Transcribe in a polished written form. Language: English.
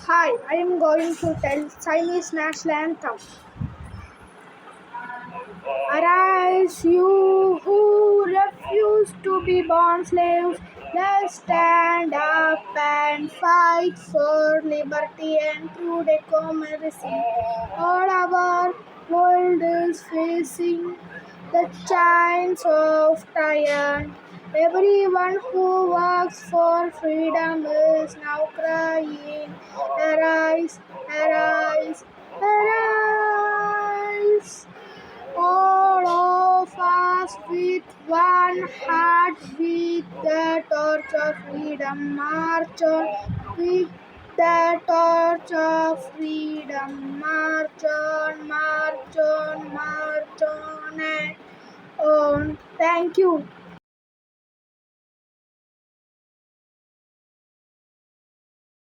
Hi, I am going to tell Chinese national anthem. Arise, you who refuse to be born slaves. Let's stand up and fight for liberty and true democracy. All our world is facing the chains of tyrant. Everyone who works for freedom is now crying. Arise, arise, arise. All of us with one heart, with the torch of freedom, march on. With the torch of freedom, march on, march on, march on and on. Thank you.